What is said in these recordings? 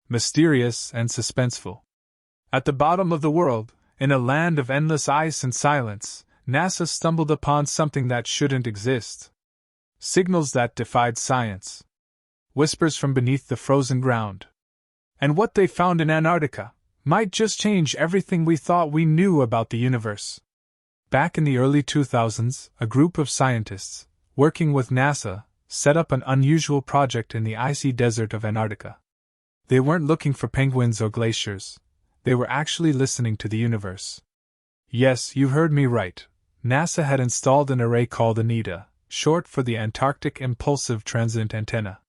mysterious and suspenseful. At the bottom of the world, in a land of endless ice and silence, NASA stumbled upon something that shouldn't exist. Signals that defied science. Whispers from beneath the frozen ground. And what they found in Antarctica might just change everything we thought we knew about the universe. Back in the early 2000s, a group of scientists, working with NASA, set up an unusual project in the icy desert of Antarctica. They weren't looking for penguins or glaciers. They were actually listening to the universe. Yes, you heard me right. NASA had installed an array called ANITA, short for the Antarctic Impulsive Transient Antenna.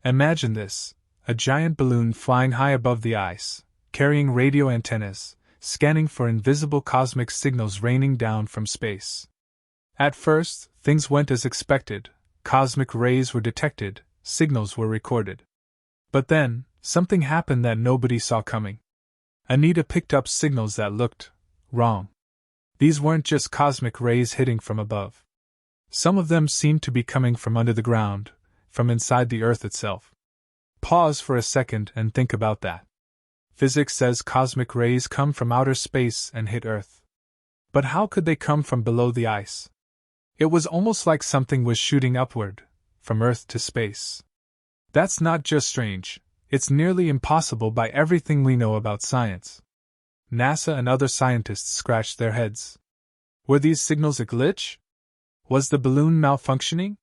Imagine this: a giant balloon flying high above the ice, carrying radio antennas, scanning for invisible cosmic signals raining down from space. At first, things went as expected. Cosmic rays were detected, signals were recorded. But then, something happened that nobody saw coming. ANITA picked up signals that looked wrong. These weren't just cosmic rays hitting from above. Some of them seemed to be coming from under the ground, from inside the Earth itself. Pause for a second and think about that. Physics says cosmic rays come from outer space and hit Earth. But how could they come from below the ice? It was almost like something was shooting upward, from Earth to space. That's not just strange, it's nearly impossible by everything we know about science. NASA and other scientists scratched their heads. Were these signals a glitch? Was the balloon malfunctioning?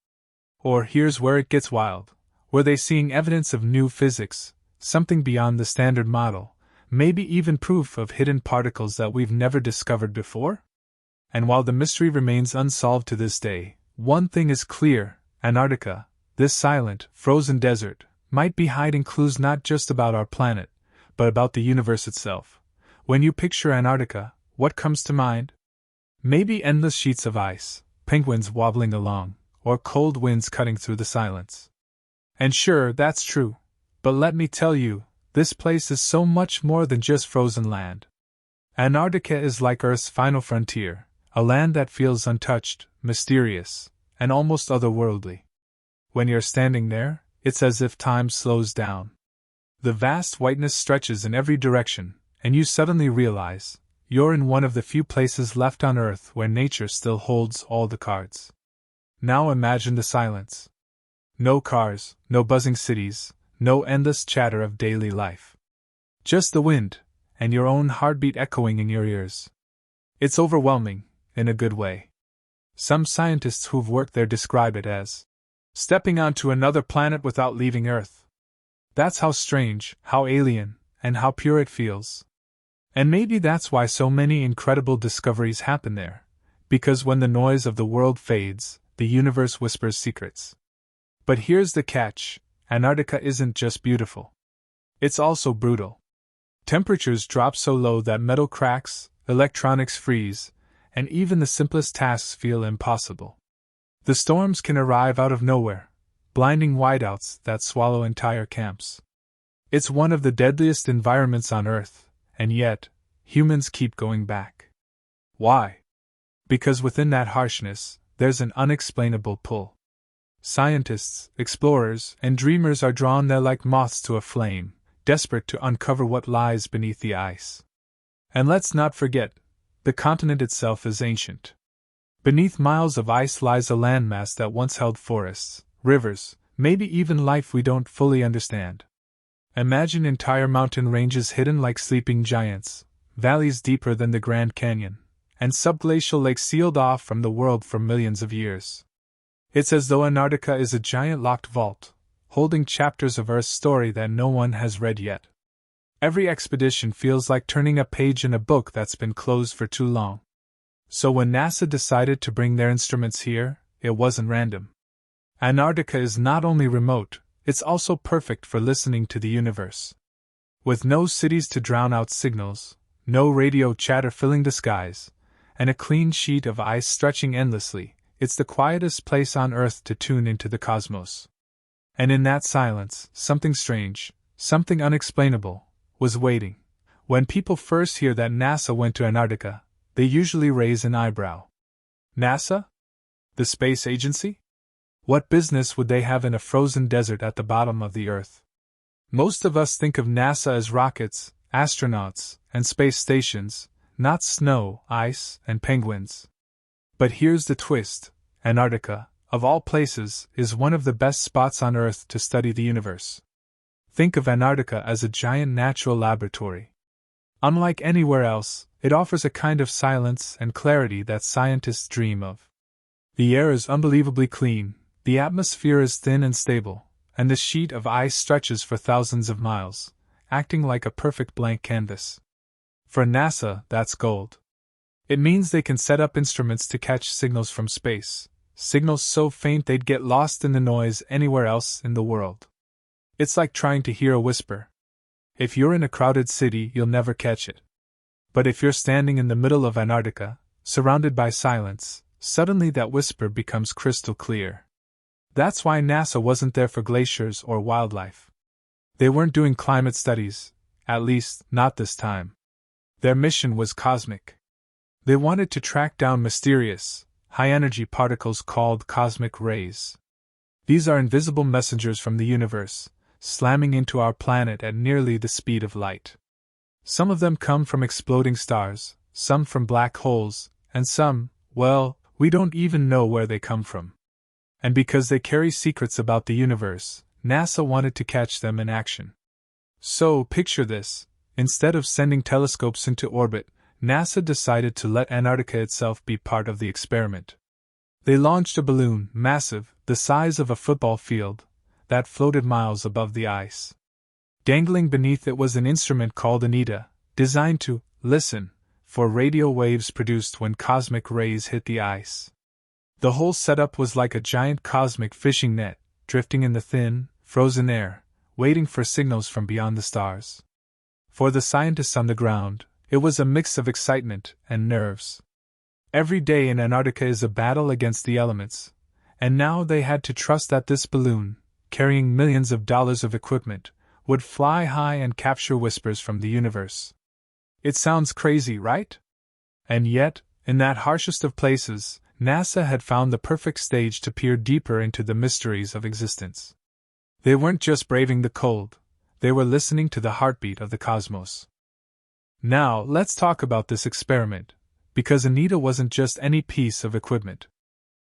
Or here's where it gets wild. Were they seeing evidence of new physics, something beyond the standard model, maybe even proof of hidden particles that we've never discovered before? And while the mystery remains unsolved to this day, one thing is clear: Antarctica, this silent, frozen desert, might be hiding clues not just about our planet, but about the universe itself. When you picture Antarctica, what comes to mind? Maybe endless sheets of ice, penguins wobbling along, or cold winds cutting through the silence. And sure, that's true. But let me tell you, this place is so much more than just frozen land. Antarctica is like Earth's final frontier, a land that feels untouched, mysterious, and almost otherworldly. When you're standing there, it's as if time slows down. The vast whiteness stretches in every direction, and you suddenly realize you're in one of the few places left on Earth where nature still holds all the cards. Now imagine the silence. No cars, no buzzing cities, no endless chatter of daily life. Just the wind, and your own heartbeat echoing in your ears. It's overwhelming, in a good way. Some scientists who've worked there describe it as stepping onto another planet without leaving Earth. That's how strange, how alien, and how pure it feels. And maybe that's why so many incredible discoveries happen there, because when the noise of the world fades, the universe whispers secrets. But here's the catch: Antarctica isn't just beautiful. It's also brutal. Temperatures drop so low that metal cracks, electronics freeze, and even the simplest tasks feel impossible. The storms can arrive out of nowhere, blinding whiteouts that swallow entire camps. It's one of the deadliest environments on Earth, and yet, humans keep going back. Why? Because within that harshness, there's an unexplainable pull. Scientists, explorers, and dreamers are drawn there like moths to a flame, desperate to uncover what lies beneath the ice. And let's not forget, the continent itself is ancient. Beneath miles of ice lies a landmass that once held forests, rivers, maybe even life we don't fully understand. Imagine entire mountain ranges hidden like sleeping giants, valleys deeper than the Grand Canyon, and subglacial lakes sealed off from the world for millions of years. It's as though Antarctica is a giant locked vault, holding chapters of Earth's story that no one has read yet. Every expedition feels like turning a page in a book that's been closed for too long. So when NASA decided to bring their instruments here, it wasn't random. Antarctica is not only remote, it's also perfect for listening to the universe. With no cities to drown out signals, no radio chatter filling the skies, and a clean sheet of ice stretching endlessly, it's the quietest place on Earth to tune into the cosmos. And in that silence, something strange, something unexplainable, was waiting. When people first hear that NASA went to Antarctica, they usually raise an eyebrow. NASA? The space agency? What business would they have in a frozen desert at the bottom of the Earth? Most of us think of NASA as rockets, astronauts, and space stations, not snow, ice, and penguins. But here's the twist: Antarctica, of all places, is one of the best spots on Earth to study the universe. Think of Antarctica as a giant natural laboratory. Unlike anywhere else, it offers a kind of silence and clarity that scientists dream of. The air is unbelievably clean, the atmosphere is thin and stable, and the sheet of ice stretches for thousands of miles, acting like a perfect blank canvas. For NASA, that's gold. It means they can set up instruments to catch signals from space, signals so faint they'd get lost in the noise anywhere else in the world. It's like trying to hear a whisper. If you're in a crowded city, you'll never catch it. But if you're standing in the middle of Antarctica, surrounded by silence, suddenly that whisper becomes crystal clear. That's why NASA wasn't there for glaciers or wildlife. They weren't doing climate studies, at least, not this time. Their mission was cosmic. They wanted to track down mysterious, high-energy particles called cosmic rays. These are invisible messengers from the universe, slamming into our planet at nearly the speed of light. Some of them come from exploding stars, some from black holes, and some, well, we don't even know where they come from. And because they carry secrets about the universe, NASA wanted to catch them in action. So, picture this: instead of sending telescopes into orbit, NASA decided to let Antarctica itself be part of the experiment. They launched a balloon, massive, the size of a football field, that floated miles above the ice. Dangling beneath it was an instrument called ANITA, designed to listen for radio waves produced when cosmic rays hit the ice. The whole setup was like a giant cosmic fishing net, drifting in the thin, frozen air, waiting for signals from beyond the stars. For the scientists on the ground, it was a mix of excitement and nerves. Every day in Antarctica is a battle against the elements, and now they had to trust that this balloon, carrying millions of dollars of equipment, would fly high and capture whispers from the universe. It sounds crazy, right? And yet, in that harshest of places, NASA had found the perfect stage to peer deeper into the mysteries of existence. They weren't just braving the cold, they were listening to the heartbeat of the cosmos. Now, let's talk about this experiment, because ANITA wasn't just any piece of equipment.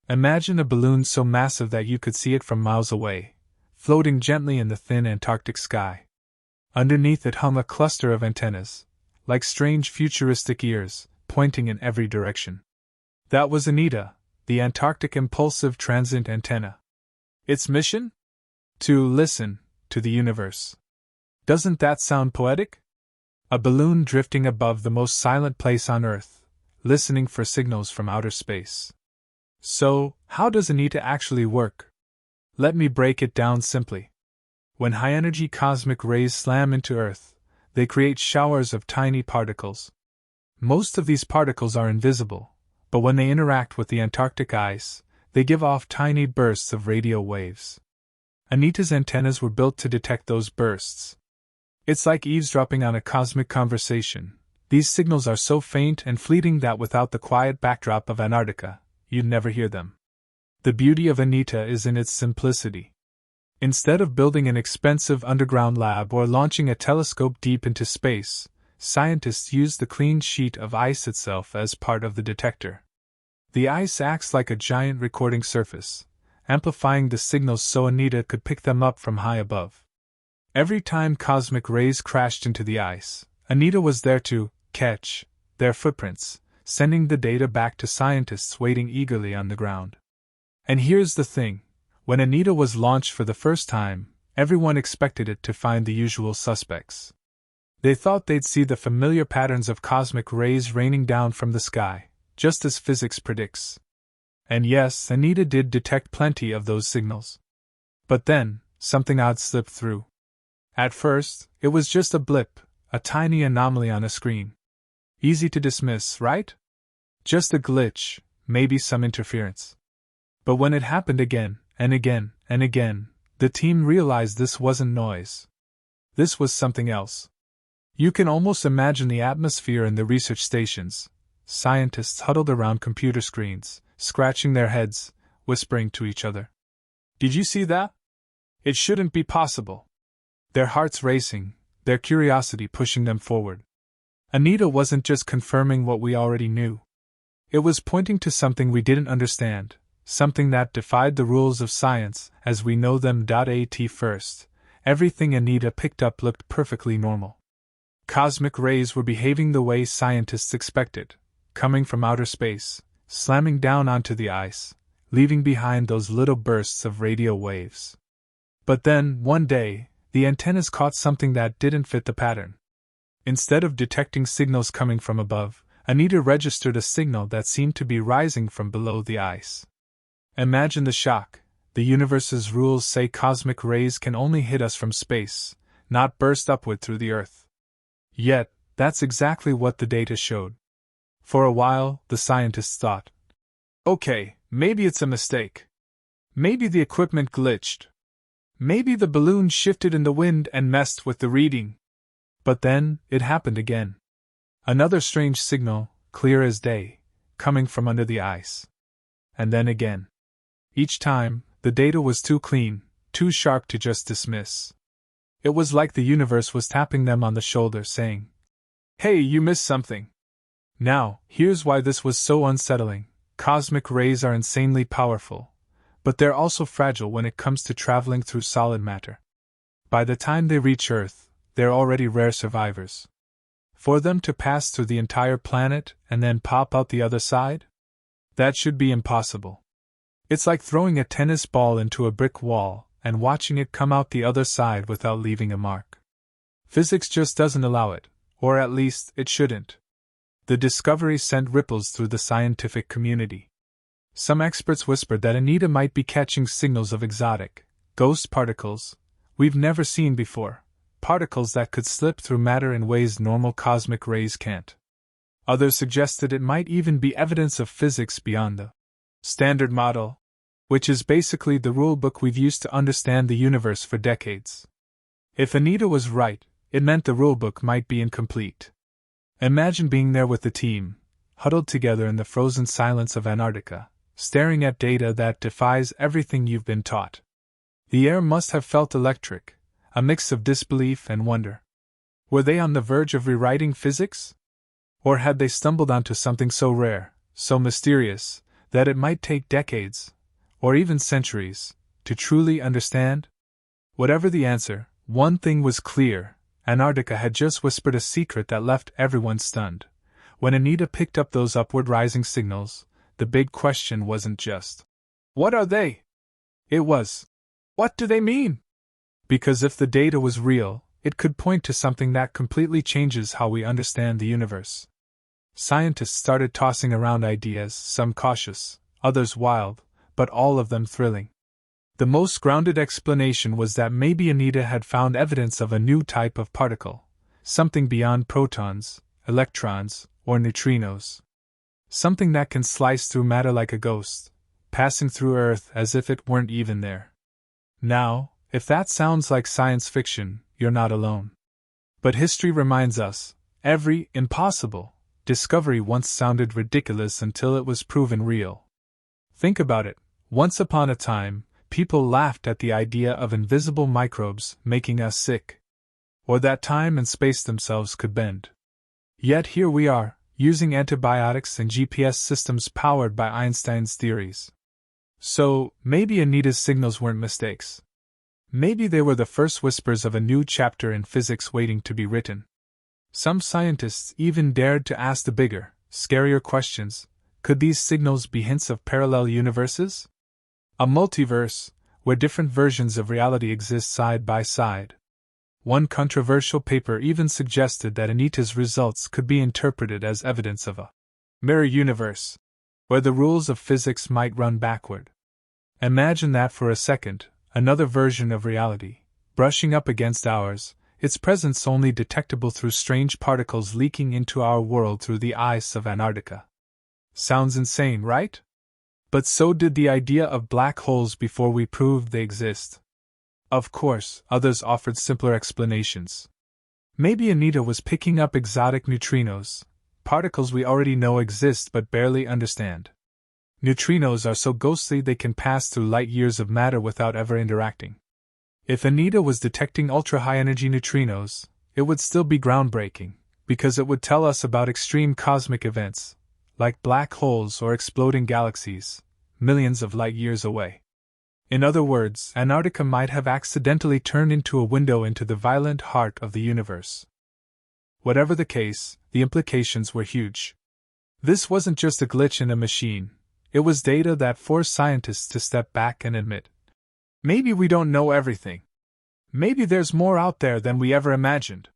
Imagine a balloon so massive that you could see it from miles away, floating gently in the thin Antarctic sky. Underneath it hung a cluster of antennas, like strange futuristic ears, pointing in every direction. That was ANITA, the Antarctic Impulsive Transient Antenna. Its mission? To listen to the universe. Doesn't that sound poetic? A balloon drifting above the most silent place on Earth, listening for signals from outer space. So, how does ANITA actually work? Let me break it down simply. When high-energy cosmic rays slam into Earth, they create showers of tiny particles. Most of these particles are invisible, but when they interact with the Antarctic ice, they give off tiny bursts of radio waves. ANITA's antennas were built to detect those bursts. It's like eavesdropping on a cosmic conversation. These signals are so faint and fleeting that without the quiet backdrop of Antarctica, you'd never hear them. The beauty of ANITA is in its simplicity. Instead of building an expensive underground lab or launching a telescope deep into space, scientists use the clean sheet of ice itself as part of the detector. The ice acts like a giant recording surface, amplifying the signals so ANITA could pick them up from high above. Every time cosmic rays crashed into the ice, ANITA was there to catch their footprints, sending the data back to scientists waiting eagerly on the ground. And here's the thing: when ANITA was launched for the first time, everyone expected it to find the usual suspects. They thought they'd see the familiar patterns of cosmic rays raining down from the sky, just as physics predicts. And yes, ANITA did detect plenty of those signals. But then, something odd slipped through. At first, it was just a blip, a tiny anomaly on a screen. Easy to dismiss, right? Just a glitch, maybe some interference. But when it happened again, and again, and again, the team realized this wasn't noise. This was something else. You can almost imagine the atmosphere in the research stations, scientists huddled around computer screens, scratching their heads, whispering to each other. Did you see that? It shouldn't be possible. Their hearts racing, their curiosity pushing them forward. ANITA wasn't just confirming what we already knew. It was pointing to something we didn't understand, something that defied the rules of science as we know them. At first, everything ANITA picked up looked perfectly normal. Cosmic rays were behaving the way scientists expected, coming from outer space, slamming down onto the ice, leaving behind those little bursts of radio waves. But then, one day, the antennas caught something that didn't fit the pattern. Instead of detecting signals coming from above, ANITA registered a signal that seemed to be rising from below the ice. Imagine the shock. The universe's rules say cosmic rays can only hit us from space, not burst upward through the Earth. Yet, that's exactly what the data showed. For a while, the scientists thought, okay, maybe it's a mistake. Maybe the equipment glitched. Maybe the balloon shifted in the wind and messed with the reading. But then, it happened again. Another strange signal, clear as day, coming from under the ice. And then again. Each time, the data was too clean, too sharp to just dismiss. It was like the universe was tapping them on the shoulder saying, "Hey, you missed something." Now, here's why this was so unsettling. Cosmic rays are insanely powerful, but they're also fragile when it comes to traveling through solid matter. By the time they reach Earth, they're already rare survivors. For them to pass through the entire planet and then pop out the other side? That should be impossible. It's like throwing a tennis ball into a brick wall and watching it come out the other side without leaving a mark. Physics just doesn't allow it, or at least it shouldn't. The discovery sent ripples through the scientific community. Some experts whispered that ANITA might be catching signals of exotic, ghost particles we've never seen before, particles that could slip through matter in ways normal cosmic rays can't. Others suggested it might even be evidence of physics beyond the Standard Model, which is basically the rule book we've used to understand the universe for decades. If ANITA was right, it meant the rulebook might be incomplete. Imagine being there with the team, huddled together in the frozen silence of Antarctica, staring at data that defies everything you've been taught. The air must have felt electric, a mix of disbelief and wonder. Were they on the verge of rewriting physics? Or had they stumbled onto something so rare, so mysterious, that it might take decades, or even centuries, to truly understand? Whatever the answer, one thing was clear: Antarctica had just whispered a secret that left everyone stunned. When ANITA picked up those upward rising signals, the big question wasn't just, "What are they?" It was, "What do they mean?" Because if the data was real, it could point to something that completely changes how we understand the universe. Scientists started tossing around ideas, some cautious, others wild, but all of them thrilling. The most grounded explanation was that maybe ANITA had found evidence of a new type of particle, something beyond protons, electrons, or neutrinos. Something that can slice through matter like a ghost, passing through Earth as if it weren't even there. Now, if that sounds like science fiction, you're not alone. But history reminds us, every impossible discovery once sounded ridiculous until it was proven real. Think about it. Once upon a time, people laughed at the idea of invisible microbes making us sick, or that time and space themselves could bend. Yet here we are, using antibiotics and GPS systems powered by Einstein's theories. So, maybe ANITA's signals weren't mistakes. Maybe they were the first whispers of a new chapter in physics waiting to be written. Some scientists even dared to ask the bigger, scarier questions. Could these signals be hints of parallel universes? A multiverse, where different versions of reality exist side by side. One controversial paper even suggested that ANITA's results could be interpreted as evidence of a mirror universe, where the rules of physics might run backward. Imagine that for a second, another version of reality, brushing up against ours, its presence only detectable through strange particles leaking into our world through the ice of Antarctica. Sounds insane, right? But so did the idea of black holes before we proved they exist. Of course, others offered simpler explanations. Maybe ANITA was picking up exotic neutrinos, particles we already know exist but barely understand. Neutrinos are so ghostly they can pass through light years of matter without ever interacting. If ANITA was detecting ultra-high-energy neutrinos, it would still be groundbreaking, because it would tell us about extreme cosmic events, like black holes or exploding galaxies, millions of light-years away. In other words, Antarctica might have accidentally turned into a window into the violent heart of the universe. Whatever the case, the implications were huge. This wasn't just a glitch in a machine, it was data that forced scientists to step back and admit, maybe we don't know everything. Maybe there's more out there than we ever imagined.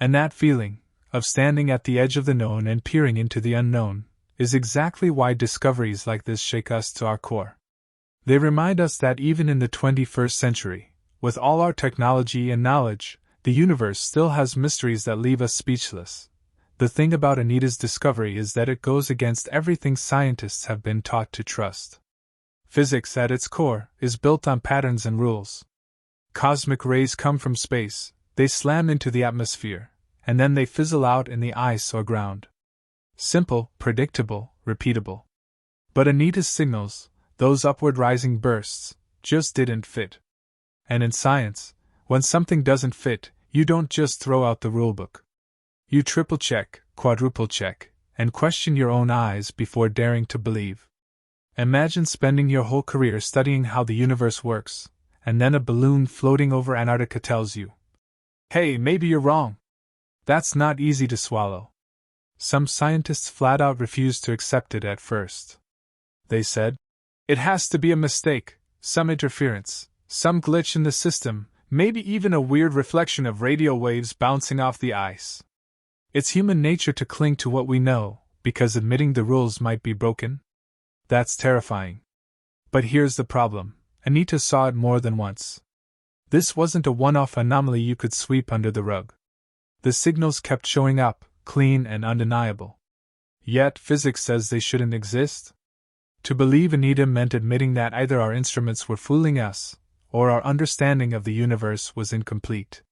And that feeling, of standing at the edge of the known and peering into the unknown, is exactly why discoveries like this shake us to our core. They remind us that even in the 21st century, with all our technology and knowledge, the universe still has mysteries that leave us speechless. The thing about ANITA's discovery is that it goes against everything scientists have been taught to trust. Physics, at its core, is built on patterns and rules. Cosmic rays come from space, they slam into the atmosphere, and then they fizzle out in the ice or ground. Simple, predictable, repeatable. But ANITA's signals, those upward rising bursts, just didn't fit. And in science, when something doesn't fit, you don't just throw out the rulebook. You triple check, quadruple check, and question your own eyes before daring to believe. Imagine spending your whole career studying how the universe works, and then a balloon floating over Antarctica tells you, hey, maybe you're wrong. That's not easy to swallow. Some scientists flat out refused to accept it at first. They said, it has to be a mistake, some interference, some glitch in the system, maybe even a weird reflection of radio waves bouncing off the ice. It's human nature to cling to what we know, because admitting the rules might be broken. That's terrifying. But here's the problem. ANITA saw it more than once. This wasn't a one-off anomaly you could sweep under the rug. The signals kept showing up, clean and undeniable. Yet physics says they shouldn't exist. To believe ANITA meant admitting that either our instruments were fooling us, or our understanding of the universe was incomplete.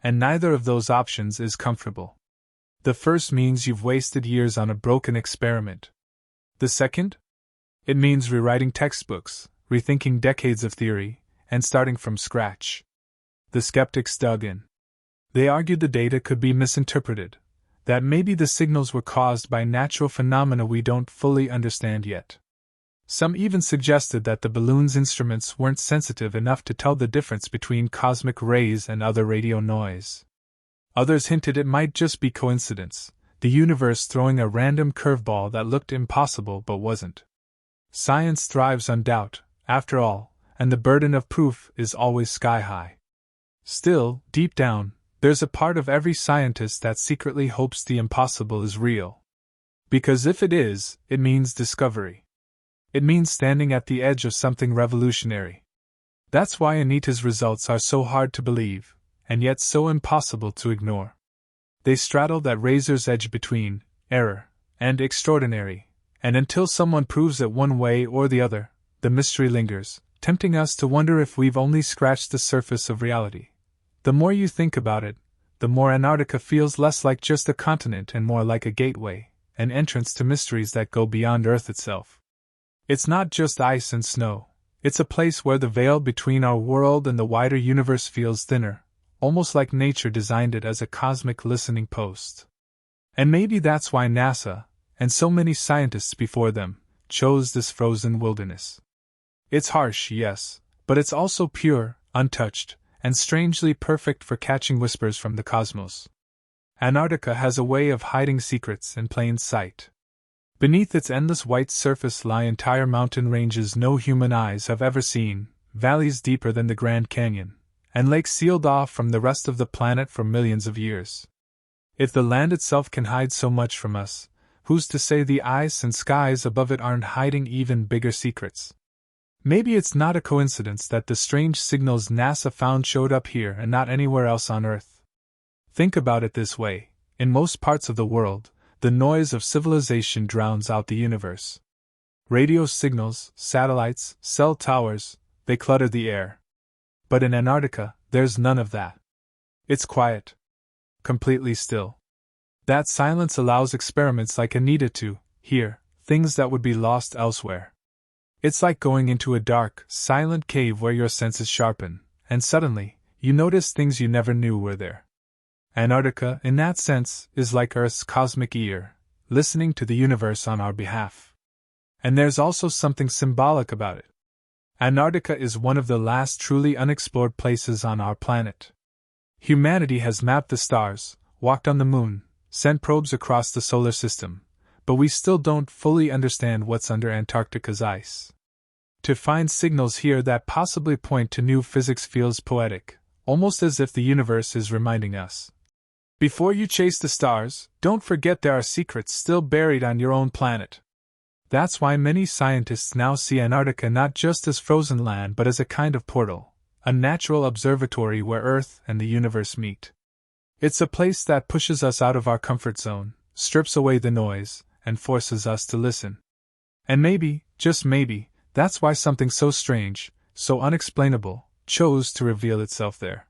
And neither of those options is comfortable. The first means you've wasted years on a broken experiment. The second? It means rewriting textbooks, rethinking decades of theory, and starting from scratch. The skeptics dug in. They argued the data could be misinterpreted, that maybe the signals were caused by natural phenomena we don't fully understand yet. Some even suggested that the balloon's instruments weren't sensitive enough to tell the difference between cosmic rays and other radio noise. Others hinted it might just be coincidence, the universe throwing a random curveball that looked impossible but wasn't. Science thrives on doubt, after all, and the burden of proof is always sky-high. Still, deep down, there's a part of every scientist that secretly hopes the impossible is real. Because if it is, it means discovery. It means standing at the edge of something revolutionary. That's why ANITA's results are so hard to believe, and yet so impossible to ignore. They straddle that razor's edge between error and extraordinary, and until someone proves it one way or the other, the mystery lingers, tempting us to wonder if we've only scratched the surface of reality. The more you think about it, the more Antarctica feels less like just a continent and more like a gateway, an entrance to mysteries that go beyond Earth itself. It's not just ice and snow, it's a place where the veil between our world and the wider universe feels thinner, almost like nature designed it as a cosmic listening post. And maybe that's why NASA, and so many scientists before them, chose this frozen wilderness. It's harsh, yes, but it's also pure, untouched, and strangely perfect for catching whispers from the cosmos. Antarctica has a way of hiding secrets in plain sight. Beneath its endless white surface lie entire mountain ranges no human eyes have ever seen, valleys deeper than the Grand Canyon, and lakes sealed off from the rest of the planet for millions of years. If the land itself can hide so much from us, who's to say the ice and skies above it aren't hiding even bigger secrets? Maybe it's not a coincidence that the strange signals NASA found showed up here and not anywhere else on Earth. Think about it this way: in most parts of the world, the noise of civilization drowns out the universe. Radio signals, satellites, cell towers, they clutter the air. But in Antarctica, there's none of that. It's quiet. Completely still. That silence allows experiments like ANITA to hear things that would be lost elsewhere. It's like going into a dark, silent cave where your senses sharpen, and suddenly, you notice things you never knew were there. Antarctica, in that sense, is like Earth's cosmic ear, listening to the universe on our behalf. And there's also something symbolic about it. Antarctica is one of the last truly unexplored places on our planet. Humanity has mapped the stars, walked on the moon, sent probes across the solar system, but we still don't fully understand what's under Antarctica's ice. To find signals here that possibly point to new physics feels poetic, almost as if the universe is reminding us. Before you chase the stars, don't forget there are secrets still buried on your own planet. That's why many scientists now see Antarctica not just as frozen land but as a kind of portal, a natural observatory where Earth and the universe meet. It's a place that pushes us out of our comfort zone, strips away the noise, and forces us to listen. And maybe, just maybe, that's why something so strange, so unexplainable, chose to reveal itself there.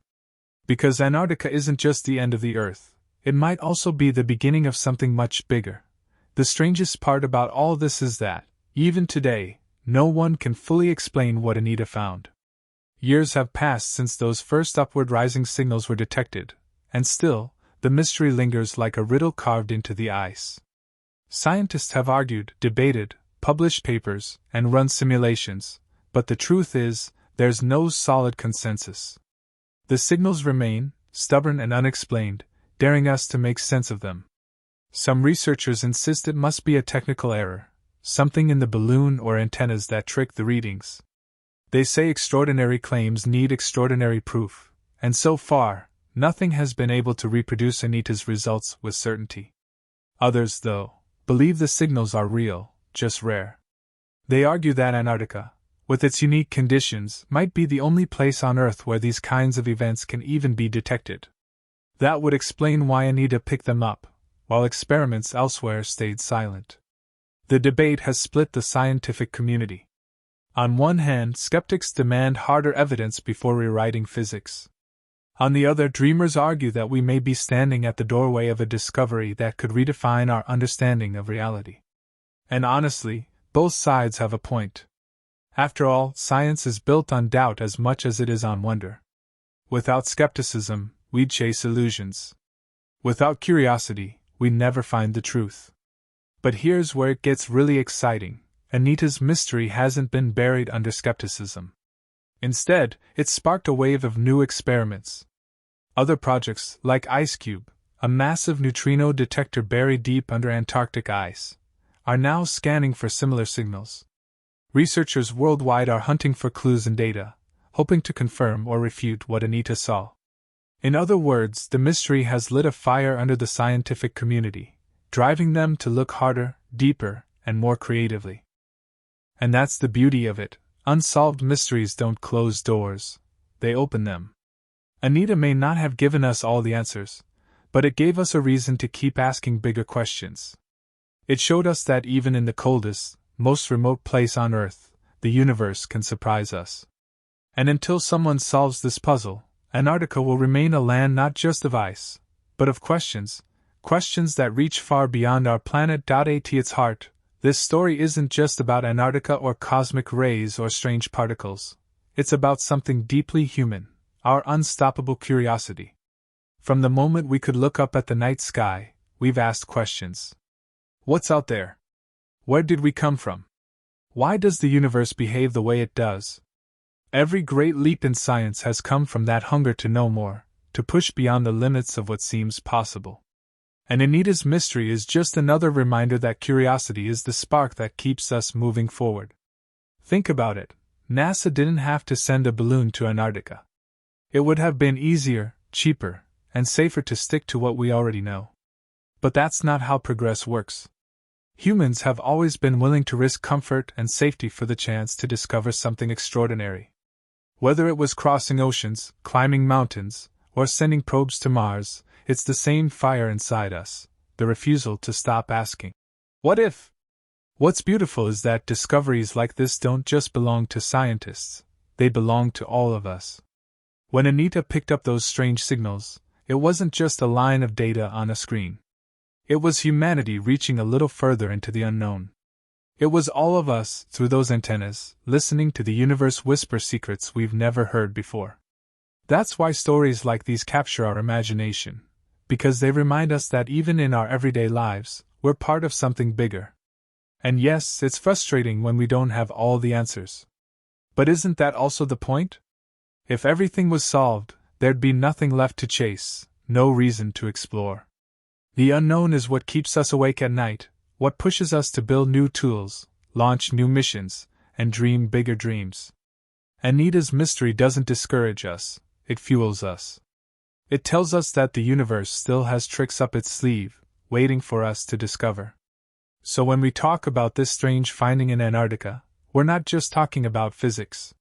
Because Antarctica isn't just the end of the Earth, it might also be the beginning of something much bigger. The strangest part about all this is that, even today, no one can fully explain what ANITA found. Years have passed since those first upward rising signals were detected, and still, the mystery lingers like a riddle carved into the ice. Scientists have argued, debated, published papers, and run simulations, but the truth is, there's no solid consensus. The signals remain, stubborn and unexplained, daring us to make sense of them. Some researchers insist it must be a technical error, something in the balloon or antennas that trick the readings. They say extraordinary claims need extraordinary proof, and so far, nothing has been able to reproduce ANITA's results with certainty. Others, though, believe the signals are real, just rare. They argue that Antarctica, with its unique conditions, might be the only place on Earth where these kinds of events can even be detected. That would explain why ANITA picked them up, while experiments elsewhere stayed silent. The debate has split the scientific community. On one hand, skeptics demand harder evidence before rewriting physics. On the other, dreamers argue that we may be standing at the doorway of a discovery that could redefine our understanding of reality. And honestly, both sides have a point. After all, science is built on doubt as much as it is on wonder. Without skepticism, we'd chase illusions. Without curiosity, we never find the truth. But here's where it gets really exciting. ANITA's mystery hasn't been buried under skepticism. Instead, it sparked a wave of new experiments. Other projects, like IceCube, a massive neutrino detector buried deep under Antarctic ice, are now scanning for similar signals. Researchers worldwide are hunting for clues and data, hoping to confirm or refute what ANITA saw. In other words, the mystery has lit a fire under the scientific community, driving them to look harder, deeper, and more creatively. And that's the beauty of it. Unsolved mysteries don't close doors, they open them. ANITA may not have given us all the answers, but it gave us a reason to keep asking bigger questions. It showed us that even in the coldest, most remote place on Earth, the universe can surprise us. And until someone solves this puzzle, Antarctica will remain a land not just of ice, but of questions, questions that reach far beyond our planet. At its heart, this story isn't just about Antarctica or cosmic rays or strange particles. It's about something deeply human, our unstoppable curiosity. From the moment we could look up at the night sky, we've asked questions. What's out there? Where did we come from? Why does the universe behave the way it does? Every great leap in science has come from that hunger to know more, to push beyond the limits of what seems possible. And ANITA's mystery is just another reminder that curiosity is the spark that keeps us moving forward. Think about it. NASA didn't have to send a balloon to Antarctica. It would have been easier, cheaper, and safer to stick to what we already know. But that's not how progress works. Humans have always been willing to risk comfort and safety for the chance to discover something extraordinary. Whether it was crossing oceans, climbing mountains, or sending probes to Mars, it's the same fire inside us, the refusal to stop asking, what if? What's beautiful is that discoveries like this don't just belong to scientists, they belong to all of us. When ANITA picked up those strange signals, it wasn't just a line of data on a screen. It was humanity reaching a little further into the unknown. It was all of us, through those antennas, listening to the universe whisper secrets we've never heard before. That's why stories like these capture our imagination, because they remind us that even in our everyday lives, we're part of something bigger. And yes, it's frustrating when we don't have all the answers. But isn't that also the point? If everything was solved, there'd be nothing left to chase, no reason to explore. The unknown is what keeps us awake at night, what pushes us to build new tools, launch new missions, and dream bigger dreams. ANITA's mystery doesn't discourage us, it fuels us. It tells us that the universe still has tricks up its sleeve, waiting for us to discover. So when we talk about this strange finding in Antarctica, we're not just talking about physics.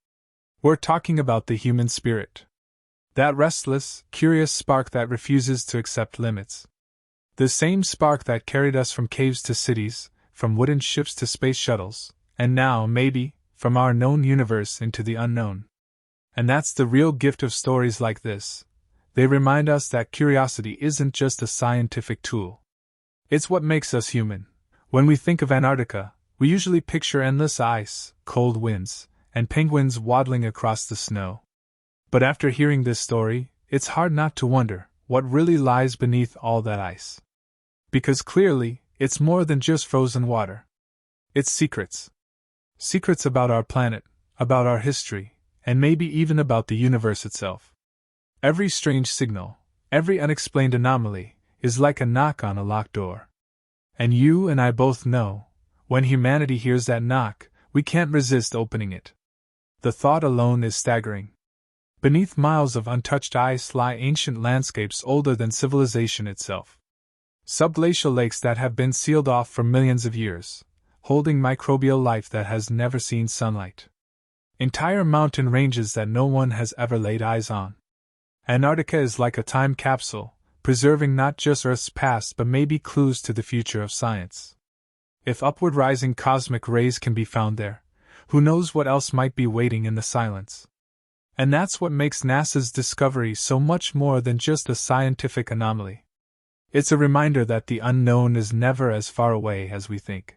We're talking about the human spirit. That restless, curious spark that refuses to accept limits. The same spark that carried us from caves to cities, from wooden ships to space shuttles, and now, maybe, from our known universe into the unknown. And that's the real gift of stories like this. They remind us that curiosity isn't just a scientific tool. It's what makes us human. When we think of Antarctica, we usually picture endless ice, cold winds, and penguins waddling across the snow. But after hearing this story, it's hard not to wonder what really lies beneath all that ice. Because clearly, it's more than just frozen water. It's secrets. Secrets about our planet, about our history, and maybe even about the universe itself. Every strange signal, every unexplained anomaly, is like a knock on a locked door. And you and I both know, when humanity hears that knock, we can't resist opening it. The thought alone is staggering. Beneath miles of untouched ice lie ancient landscapes older than civilization itself. Subglacial lakes that have been sealed off for millions of years, holding microbial life that has never seen sunlight. Entire mountain ranges that no one has ever laid eyes on. Antarctica is like a time capsule, preserving not just Earth's past but maybe clues to the future of science. If upward rising cosmic rays can be found there, who knows what else might be waiting in the silence? And that's what makes NASA's discovery so much more than just a scientific anomaly. It's a reminder that the unknown is never as far away as we think.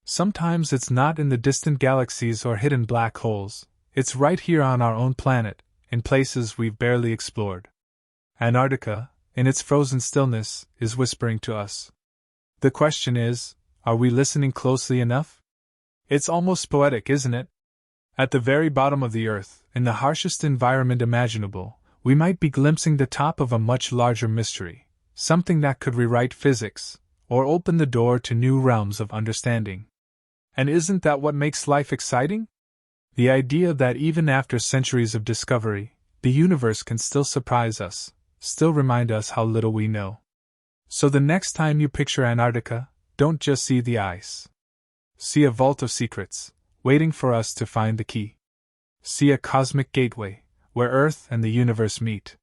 Sometimes it's not in the distant galaxies or hidden black holes, it's right here on our own planet, in places we've barely explored. Antarctica, in its frozen stillness, is whispering to us. The question is, are we listening closely enough? It's almost poetic, isn't it? At the very bottom of the Earth, in the harshest environment imaginable, we might be glimpsing the top of a much larger mystery, something that could rewrite physics, or open the door to new realms of understanding. And isn't that what makes life exciting? The idea that even after centuries of discovery, the universe can still surprise us, still remind us how little we know. So the next time you picture Antarctica, don't just see the ice. See a vault of secrets, waiting for us to find the key. See a cosmic gateway, where Earth and the universe meet.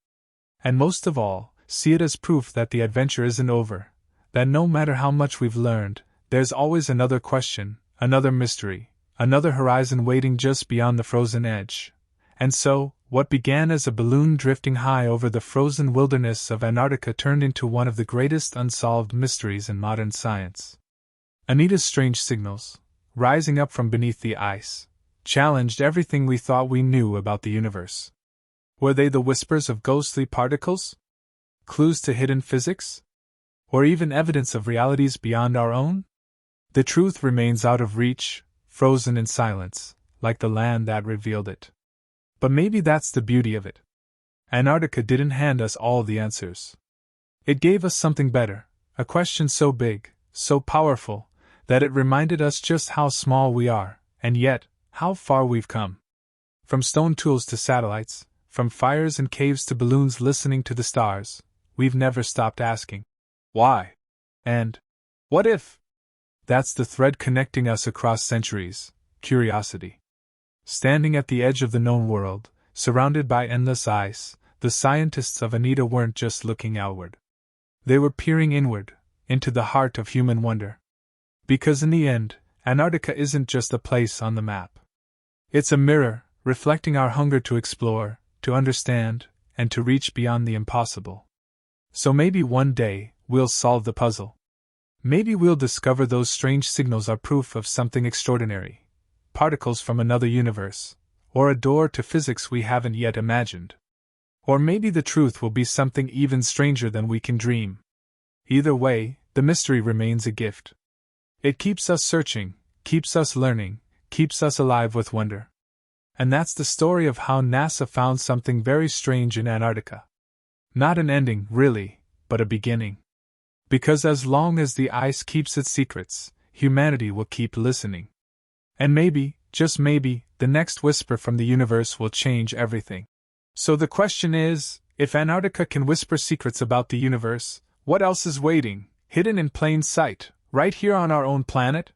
And most of all, see it as proof that the adventure isn't over, that no matter how much we've learned, there's always another question, another mystery, another horizon waiting just beyond the frozen edge. And so, what began as a balloon drifting high over the frozen wilderness of Antarctica turned into one of the greatest unsolved mysteries in modern science. ANITA's strange signals, rising up from beneath the ice, challenged everything we thought we knew about the universe. Were they the whispers of ghostly particles? Clues to hidden physics? Or even evidence of realities beyond our own? The truth remains out of reach, frozen in silence, like the land that revealed it. But maybe that's the beauty of it. Antarctica didn't hand us all the answers. It gave us something better, a question so big, so powerful, that it reminded us just how small we are, and yet, how far we've come. From stone tools to satellites, from fires and caves to balloons listening to the stars, we've never stopped asking, why? And, what if? That's the thread connecting us across centuries, curiosity. Standing at the edge of the known world, surrounded by endless ice, the scientists of ANITA weren't just looking outward. They were peering inward, into the heart of human wonder. Because in the end, Antarctica isn't just a place on the map. It's a mirror, reflecting our hunger to explore, to understand, and to reach beyond the impossible. So maybe one day, we'll solve the puzzle. Maybe we'll discover those strange signals are proof of something extraordinary. Particles from another universe, or a door to physics we haven't yet imagined. Or maybe the truth will be something even stranger than we can dream. Either way, the mystery remains a gift. It keeps us searching, keeps us learning, keeps us alive with wonder. And that's the story of how NASA found something very strange in Antarctica. Not an ending, really, but a beginning. Because as long as the ice keeps its secrets, humanity will keep listening. And maybe, just maybe, the next whisper from the universe will change everything. So the question is, if Antarctica can whisper secrets about the universe, what else is waiting, hidden in plain sight, right here on our own planet?